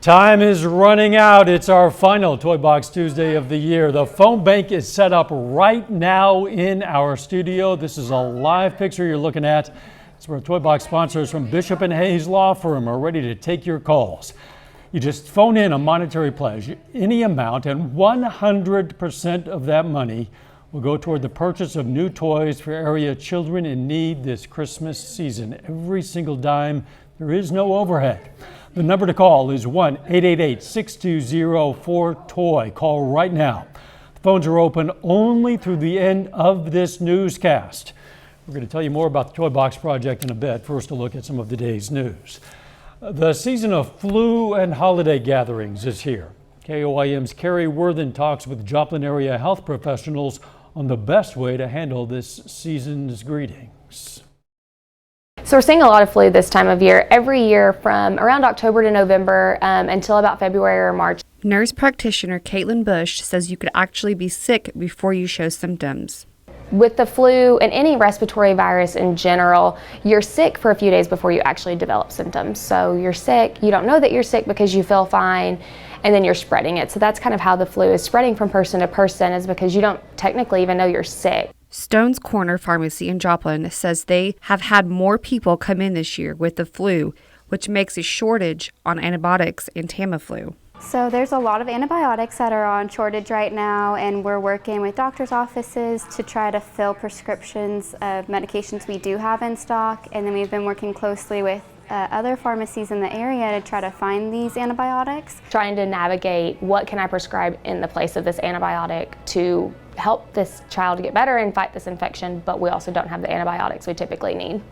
Time is running out. It's our final Toybox Tuesday of the year. The phone bank is set up right now in our studio. This is a live picture you're looking at. It's where Toybox sponsors from Bishop and Hayes Law Firm are ready to take your calls. You just phone in a monetary pledge, any amount, and 100% of that money will go toward the purchase of new toys for area children in need this Christmas season. Every single dime. There is no overhead. The number to call is 1-888-620-4TOY. Call right now. The phones are open only through the end of this newscast. We're going to tell you more about the Toy Box Project in a bit. First, a look at some of the day's news. The season of flu and holiday gatherings is here. KOIM's Carrie Worthen talks with Joplin area health professionals on the best way to handle this season's greetings. So we're seeing a lot of flu this time of year, every year from around October to November until about February or March. Nurse practitioner Caitlin Bush says you could actually be sick before you show symptoms. With the flu and any respiratory virus in general, you're sick for a few days before you actually develop symptoms. So you're sick, you don't know that you're sick because you feel fine, and then you're spreading it. So that's kind of how the flu is spreading from person to person, is because you don't technically even know you're sick. Stone's Corner Pharmacy in Joplin says they have had more people come in this year with the flu, which makes a shortage on antibiotics and Tamiflu. So there's a lot of antibiotics that are on shortage right now, and we're working with doctors' offices to try to fill prescriptions of medications we do have in stock, and then we've been working closely with other pharmacies in the area to try to find these antibiotics. Trying to navigate what can I prescribe in the place of this antibiotic to help this child get better and fight this infection, but we also don't have the antibiotics we typically need.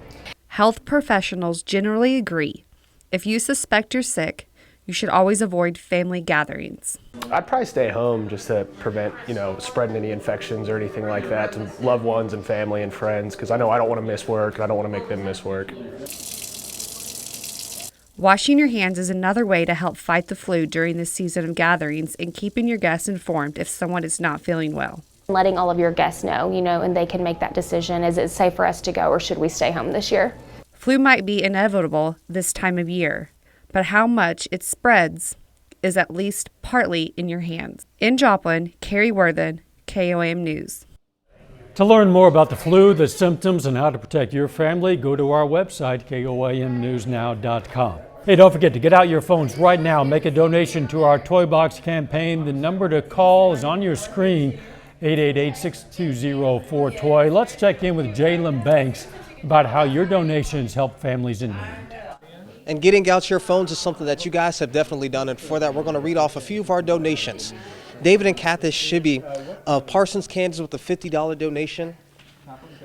Health professionals generally agree. If you suspect you're sick, you should always avoid family gatherings. I'd probably stay home just to prevent, spreading any infections or anything like that to loved ones and family and friends, because I know I don't want to miss work and I don't want to make them miss work. Washing your hands is another way to help fight the flu during this season of gatherings and keeping your guests informed if someone is not feeling well. Letting all of your guests know, and they can make that decision. Is it safe for us to go, or should we stay home this year? Flu might be inevitable this time of year, but how much it spreads is at least partly in your hands. In Joplin, Carrie Worthen, KOIM News. To learn more about the flu, the symptoms, and how to protect your family, go to our website, koimnewsnow.com. Hey, don't forget to get out your phones right now. Make a donation to our Toy Box campaign. The number to call is on your screen, 888-620-4TOY. Let's check in with Jalen Banks about how your donations help families in need. And getting out your phones is something that you guys have definitely done. And for that, we're going to read off a few of our donations. David and Kathy Shibby of Parsons, Kansas with a $50 donation.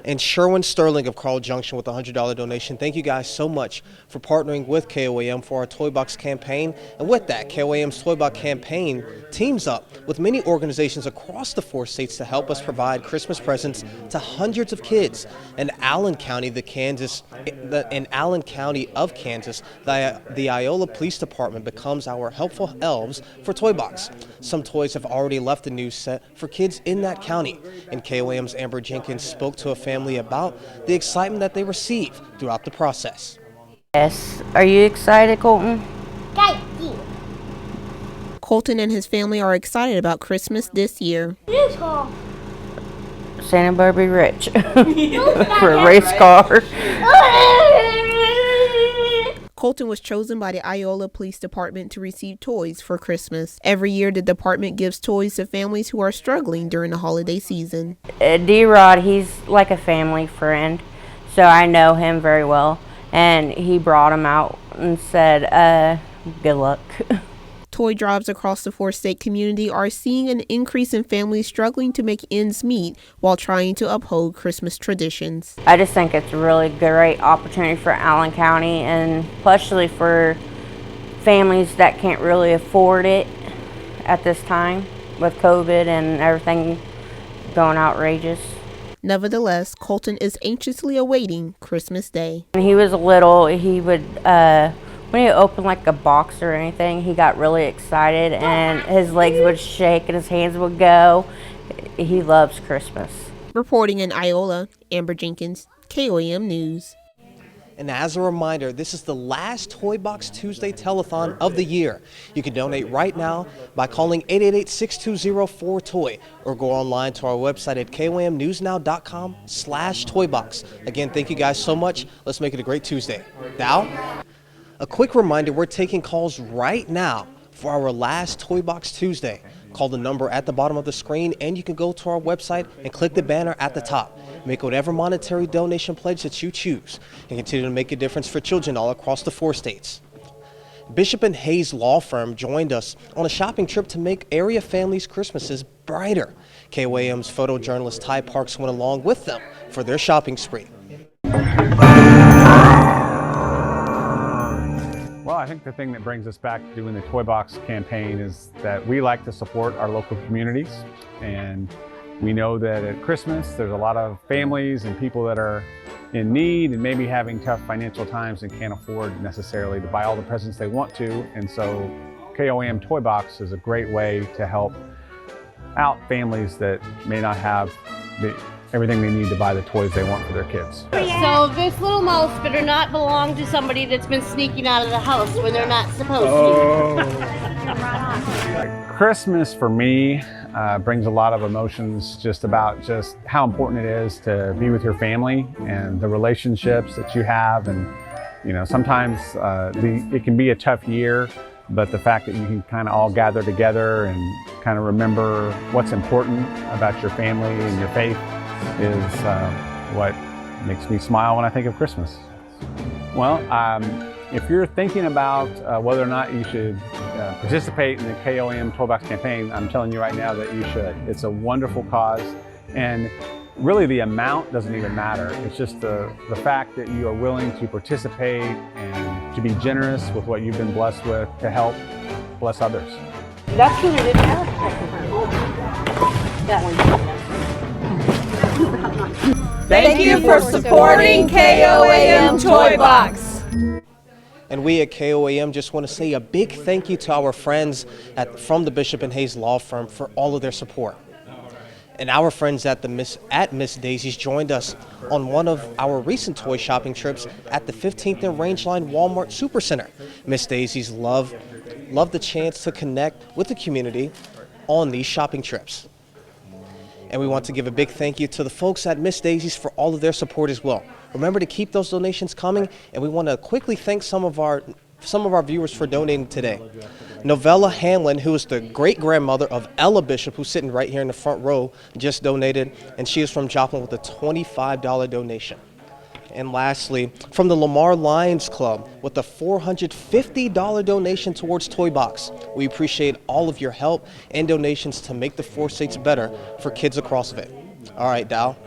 And Sherwin Sterling of Carl Junction with a $100 donation. Thank you guys so much for partnering with KOIM for our Toy Box campaign. And with that, KOIM's Toy Box campaign teams up with many organizations across the 4 states to help us provide Christmas presents to hundreds of kids. In Allen County, of Kansas, the Iola Police Department becomes our helpful elves for Toy Box. Some toys have already left the news set for kids in that county. And KOIM's Amber Jenkins spoke to a family about the excitement that they receive throughout the process. Yes. Are you excited, Colton? Colton and his family are excited about Christmas this year. Santa Barbara rich for a race car. Colton was chosen by the Iola Police Department to receive toys for Christmas. Every year, the department gives toys to families who are struggling during the holiday season. D-Rod, he's like a family friend, so I know him very well. And he brought him out and said, good luck. Toy drives across the 4-state community are seeing an increase in families struggling to make ends meet while trying to uphold Christmas traditions. I just think it's a really great opportunity for Allen County, and especially for families that can't really afford it at this time with COVID and everything going outrageous. Nevertheless, Colton is anxiously awaiting Christmas Day. When he was little, he would when he opened like a box or anything, he got really excited and his legs would shake and his hands would go. He loves Christmas. Reporting in Iola, Amber Jenkins, KOIM News. And as a reminder, this is the last Toybox Tuesday Telethon of the year. You can donate right now by calling 888-620-4TOY or go online to our website at komnewsnow.com/Toybox. Again, thank you guys so much. Let's make it a great Tuesday. Dal? A quick reminder, we're taking calls right now for our last Toybox Tuesday. Call the number at the bottom of the screen, and you can go to our website and click the banner at the top. Make whatever monetary donation pledge that you choose and continue to make a difference for children all across the 4 states. Bishop and Hayes Law Firm joined us on a shopping trip to make area families' Christmases brighter. KOAM's photojournalist Ty Parks went along with them for their shopping spree. Well, I think the thing that brings us back to doing the Toy Box campaign is that we like to support our local communities, and we know that at Christmas there's a lot of families and people that are in need and maybe having tough financial times and can't afford necessarily to buy all the presents they want to, and so KOAM Toy Box is a great way to help out families that may not have everything they need to buy the toys they want for their kids. So this little mouse better not belong to somebody that's been sneaking out of the house when they're not supposed to. Christmas for me brings a lot of emotions just about just how important it is to be with your family and the relationships that you have. And you know, sometimes it can be a tough year, but the fact that you can kind of all gather together and kind of remember what's important about your family and your faith is what makes me smile when I think of Christmas. Well, if you're thinking about whether or not you should participate in the KOAM Toybox campaign, I'm telling you right now that you should. It's a wonderful cause, and really the amount doesn't even matter. It's just the fact that you are willing to participate and to be generous with what you've been blessed with to help bless others. That's who didn't have that one. Thank you for supporting KOAM Toy Box. And we at KOAM just want to say a big thank you to our friends from the Bishop and Hayes Law Firm for all of their support. And our friends at Miss Daisy's joined us on one of our recent toy shopping trips at the 15th and Rangeline Walmart Supercenter. Miss Daisy's love the chance to connect with the community on these shopping trips. And we want to give a big thank you to the folks at Miss Daisy's for all of their support as well. Remember to keep those donations coming, and we want to quickly thank some of our viewers for donating today. Novella Hanlon, who is the great-grandmother of Ella Bishop, who's sitting right here in the front row, just donated, and she is from Joplin with a $25 donation. And lastly, from the Lamar Lions Club with a $450 donation towards Toy Box. We appreciate all of your help and donations to make the 4 states better for kids across of it. All right, Dal.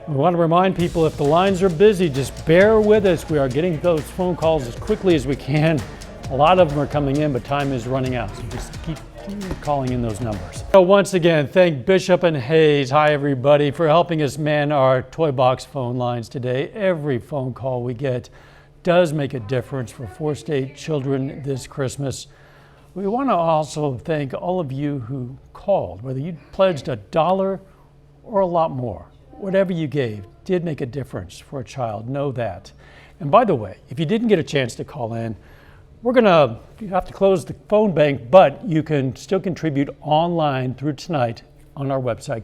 We want to remind people, if the lines are busy, just bear with us. We are getting those phone calls as quickly as we can. A lot of them are coming in, but time is running out, so just keep calling in those numbers. So once again, thank Bishop and Hayes, hi everybody, for helping us man our Toy Box phone lines today. Every phone call we get does make a difference for 4-state children this Christmas. We want to also thank all of you who called, whether you pledged $1 or a lot more. Whatever you gave did make a difference for a child, know that. And by the way, if you didn't get a chance to call in, you have to close the phone bank, but you can still contribute online through tonight on our website,